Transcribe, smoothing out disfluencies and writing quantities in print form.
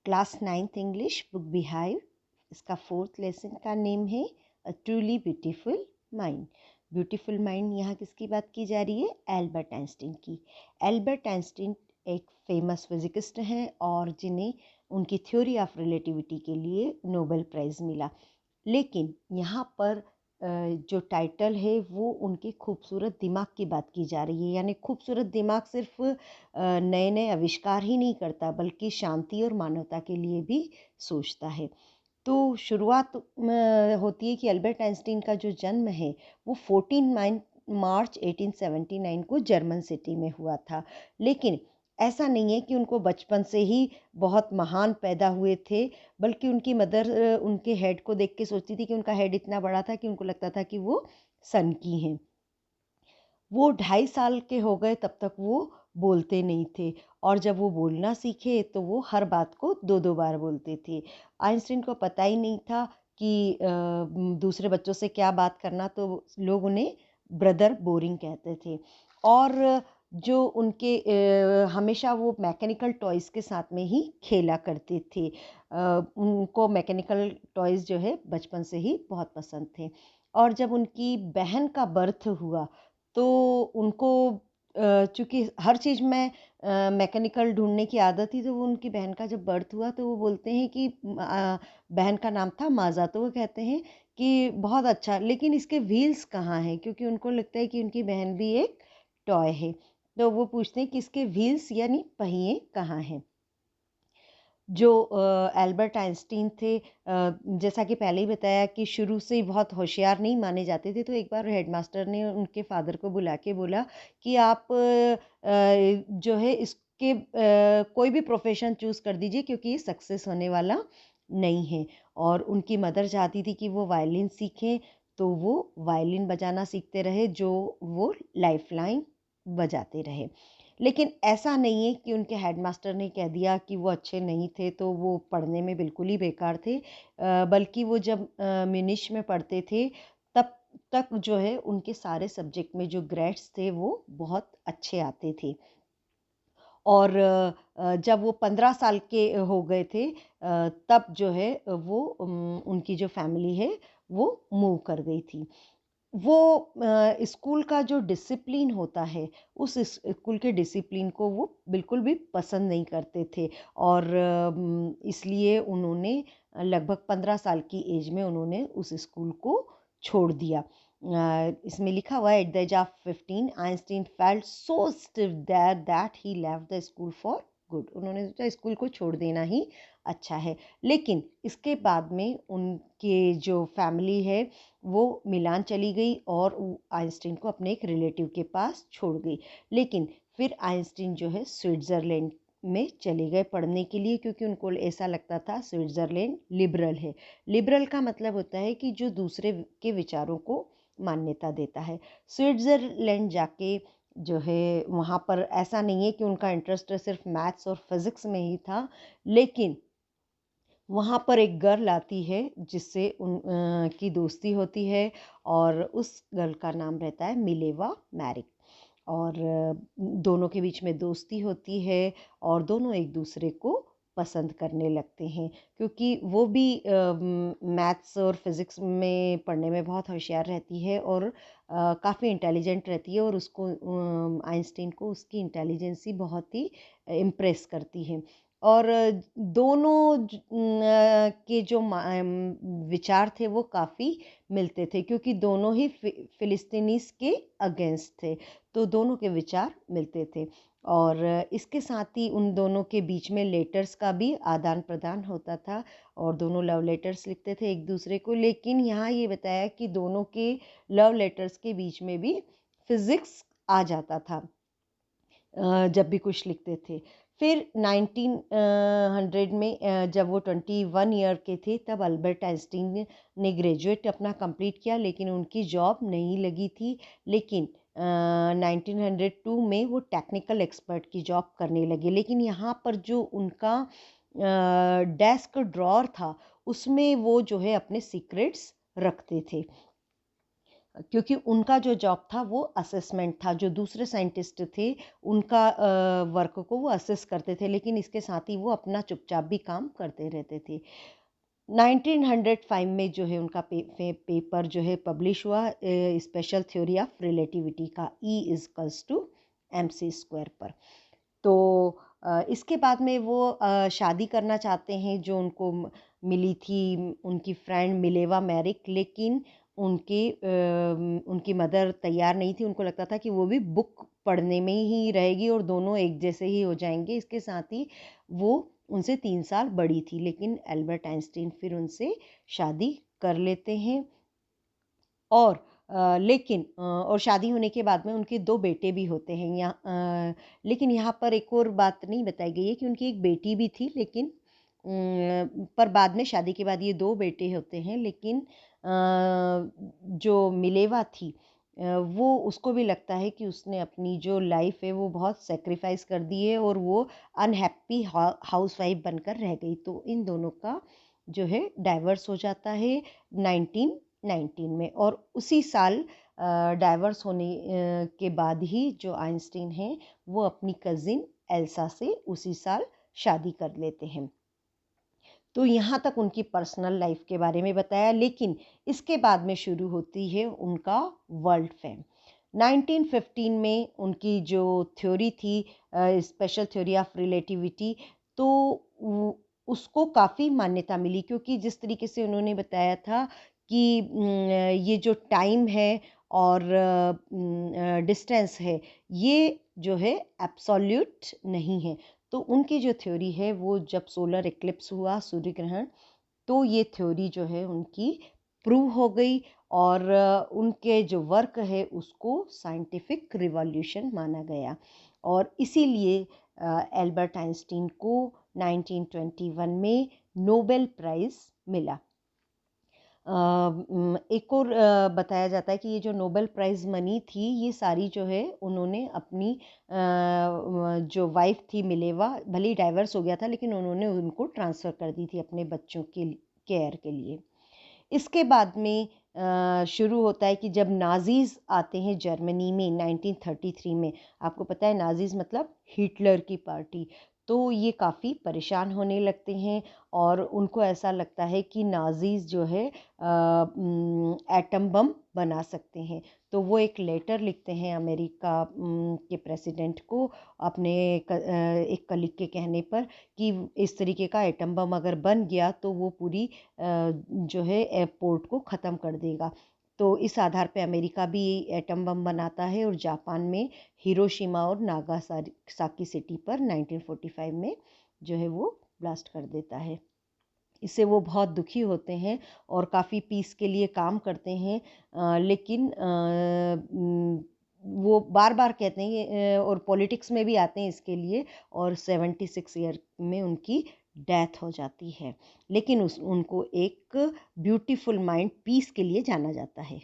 Class 9th English book beehive. इसका 4th lesson का name है a truly beautiful mind. Beautiful mind यहाँ किसकी बात की जा रही है? एल्बर्ट आइंस्टीन की। एल्बर्ट आइंस्टीन एक फेमस फिजिकिस्ट हैं और जिन्हें उनकी थ्योरी ऑफ रिलेटिविटी के लिए नोबेल प्राइज़ मिला। लेकिन यहाँ पर जो टाइटल है वो उनके खूबसूरत दिमाग की बात की जा रही है। यानी खूबसूरत दिमाग सिर्फ नए नए आविष्कार ही नहीं करता बल्कि शांति और मानवता के लिए भी सोचता है। तो शुरुआत होती है कि अल्बर्ट आइंस्टीन का जो जन्म है वो 14 मार्च 1879 को जर्मन सिटी में हुआ था। लेकिन ऐसा नहीं है कि उनको बचपन से ही बहुत महान पैदा हुए थे, बल्कि उनकी मदर उनके हेड को देख के सोचती थी कि उनका हेड इतना बड़ा था कि उनको लगता था कि वो सन की हैं। वो 2.5 साल के हो गए तब तक वो बोलते नहीं थे, और जब वो बोलना सीखे तो वो हर बात को 2-2 बार बोलते थे। आइंस्टीन को पता ही नहीं था कि दूसरे बच्चों से क्या बात करना, तो लोग उन्हें ब्रदर बोरिंग कहते थे। और जो उनके हमेशा वो मैकेनिकल टॉयज़ के साथ में ही खेला करते थे। उनको मैकेनिकल टॉयज़ जो है बचपन से ही बहुत पसंद थे। और जब उनकी बहन का बर्थ हुआ तो उनको चूँकि हर चीज़ में मैकेनिकल ढूँढने की आदत थी, तो वो उनकी बहन का जब बर्थ हुआ तो वो बोलते हैं कि बहन का नाम था माज़ा, तो वो कहते हैं कि बहुत अच्छा, लेकिन इसके व्हील्स कहाँ हैं? क्योंकि उनको लगता है कि उनकी बहन भी एक टॉय है। तो वो पूछते हैं कि इसके व्हील्स यानी पहिए कहाँ हैं? जो एल्बर्ट आइंस्टीन थे, जैसा कि पहले ही बताया कि शुरू से ही बहुत होशियार नहीं माने जाते थे, तो एक बार हेडमास्टर ने उनके फादर को बुला के बोला कि आप जो है इसके कोई भी प्रोफेशन चूज़ कर दीजिए क्योंकि ये सक्सेस होने वाला नहीं है। और उनकी मदर चाहती थी कि वो वायलिन सीखें, तो वो वायलिन बजाना सीखते रहे, जो वो लाइफलाइन बजाते रहे। लेकिन ऐसा नहीं है कि उनके हेडमास्टर ने कह दिया कि वो अच्छे नहीं थे तो वो पढ़ने में बिल्कुल ही बेकार थे, बल्कि वो जब म्यूनिश में पढ़ते थे तब तक जो है उनके सारे सब्जेक्ट में जो ग्रेड्स थे वो बहुत अच्छे आते थे। और जब वो 15 साल के हो गए थे तब जो है वो उनकी जो फैमिली है वो मूव कर गई थी। वो स्कूल का जो डिसिप्लिन होता है, उस स्कूल के डिसिप्लिन को वो बिल्कुल भी पसंद नहीं करते थे, और इसलिए उन्होंने लगभग 15 साल की एज में उन्होंने उस स्कूल को छोड़ दिया। इसमें लिखा हुआ है at the age of 15 Einstein felt so stiff there that he left the school for good. उन्होंने सोचा स्कूल को छोड़ देना ही अच्छा है। लेकिन इसके बाद में उनके जो फैमिली है वो मिलान चली गई और आइंस्टीन को अपने एक रिलेटिव के पास छोड़ गई। लेकिन फिर आइंस्टीन जो है स्विट्ज़रलैंड में चले गए पढ़ने के लिए, क्योंकि उनको ऐसा लगता था स्विट्ज़रलैंड लिबरल है। लिबरल का मतलब होता है कि जो दूसरे के विचारों को मान्यता देता है। स्विट्ज़रलैंड जाके जो है वहाँ पर ऐसा नहीं है कि उनका इंटरेस्ट सिर्फ मैथ्स और फिज़िक्स में ही था, लेकिन वहाँ पर एक गर्ल आती है जिससे की दोस्ती होती है, और उस गर्ल का नाम रहता है मिलेवा मैरिक। और दोनों के बीच में दोस्ती होती है और दोनों एक दूसरे को पसंद करने लगते हैं, क्योंकि वो भी मैथ्स और फिज़िक्स में पढ़ने में बहुत होशियार रहती है और काफ़ी इंटेलिजेंट रहती है, और उसको आइंस्टीन को उसकी इंटेलिजेंसी बहुत ही इम्प्रेस करती है। और दोनों के जो विचार थे वो काफ़ी मिलते थे, क्योंकि दोनों ही फ़िलिस्तीनीज़ के अगेंस्ट थे, तो दोनों के विचार मिलते थे। और इसके साथ ही उन दोनों के बीच में लेटर्स का भी आदान प्रदान होता था, और दोनों लव लेटर्स लिखते थे एक दूसरे को। लेकिन यहाँ ये बताया कि दोनों के लव लेटर्स के बीच में भी फिज़िक्स आ जाता था जब भी कुछ लिखते थे। फिर 1900 में जब वो 21 ईयर के थे तब अल्बर्ट आइंस्टीन ने ग्रेजुएट अपना कंप्लीट किया, लेकिन उनकी जॉब नहीं लगी थी। लेकिन 1902 में वो टेक्निकल एक्सपर्ट की जॉब करने लगे। लेकिन यहाँ पर जो उनका डेस्क ड्रॉअर था उसमें वो जो है अपने सीक्रेट्स रखते थे। क्योंकि उनका जो जॉब था वो असेसमेंट था, जो दूसरे साइंटिस्ट थे उनका वर्क को वो असेस करते थे, लेकिन इसके साथ ही वो अपना चुपचाप भी काम करते रहते थे। 1905 में जो है उनका पेपर जो है पब्लिश हुआ स्पेशल थ्योरी ऑफ रिलेटिविटी का, E=mc² पर। तो इसके बाद में वो शादी करना चाहते हैं जो उनको मिली थी उनकी फ्रेंड मिलेवा मैरिक, लेकिन उनकी मदर तैयार नहीं थी। उनको लगता था कि वो भी बुक पढ़ने में ही रहेगी और दोनों एक जैसे ही हो जाएंगे। इसके साथ ही वो उनसे 3 साल बड़ी थी, लेकिन एल्बर्ट आइंस्टीन फिर उनसे शादी कर लेते हैं। और और शादी होने के बाद में उनके 2 बेटे भी होते हैं। लेकिन यहाँ पर एक और बात नहीं बताई गई है कि उनकी एक बेटी भी थी, लेकिन पर बाद में शादी के बाद ये 2 बेटे होते हैं। लेकिन जो मिलेवा थी वो उसको भी लगता है कि उसने अपनी जो लाइफ है वो बहुत सेक्रीफाइस कर दी है और वो अनहैप्पी हाउसवाइफ बनकर रह गई। तो इन दोनों का जो है डाइवर्स हो जाता है 1919 में। और उसी साल डाइवर्स होने के बाद ही जो आइंस्टीन हैं वो अपनी कज़िन एल्सा से उसी साल शादी कर लेते हैं। तो यहाँ तक उनकी पर्सनल लाइफ के बारे में बताया, लेकिन इसके बाद में शुरू होती है उनका वर्ल्ड फेम। 1915 में उनकी जो थ्योरी थी स्पेशल थ्योरी ऑफ रिलेटिविटी, तो उसको काफ़ी मान्यता मिली, क्योंकि जिस तरीके से उन्होंने बताया था कि ये जो टाइम है और डिस्टेंस है ये जो है एब्सोल्यूट नहीं है। तो उनकी जो थ्योरी है वो जब सोलर इक्लिप्स हुआ, सूर्य ग्रहण, तो ये थ्योरी जो है उनकी प्रूव हो गई और उनके जो वर्क है उसको साइंटिफिक रिवॉल्यूशन माना गया। और इसीलिए एल्बर्ट आइंस्टीन को 1921 में नोबेल प्राइज़ मिला। एक और बताया जाता है कि ये जो नोबेल प्राइज़ मनी थी ये सारी जो है उन्होंने अपनी जो वाइफ थी मिलेवा, भले ही डाइवर्स हो गया था लेकिन उन्होंने उनको ट्रांसफ़र कर दी थी अपने बच्चों के केयर के लिए। इसके बाद में शुरू होता है कि जब नाज़ीज़ आते हैं जर्मनी में 1933 में। आपको पता है नाज़ीज़ मतलब हिटलर की पार्टी। तो ये काफ़ी परेशान होने लगते हैं और उनको ऐसा लगता है कि नाज़ीज़ जो है एटम बम बना सकते हैं। तो वो एक लेटर लिखते हैं अमेरिका के प्रेसिडेंट को अपने एक कलीग के कहने पर कि इस तरीके का एटम बम अगर बन गया तो वो पूरी जो है एयरपोर्ट को ख़त्म कर देगा। तो इस आधार पे अमेरिका भी एटम बम बनाता है और जापान में हिरोशिमा और नागासाकी सिटी पर 1945 में जो है वो ब्लास्ट कर देता है। इससे वो बहुत दुखी होते हैं और काफ़ी पीस के लिए काम करते हैं, लेकिन वो बार बार कहते हैं और पॉलिटिक्स में भी आते हैं इसके लिए, और 76 ईयर में उनकी डेथ हो जाती है। लेकिन उनको एक ब्यूटीफुल माइंड पीस के लिए जाना जाता है।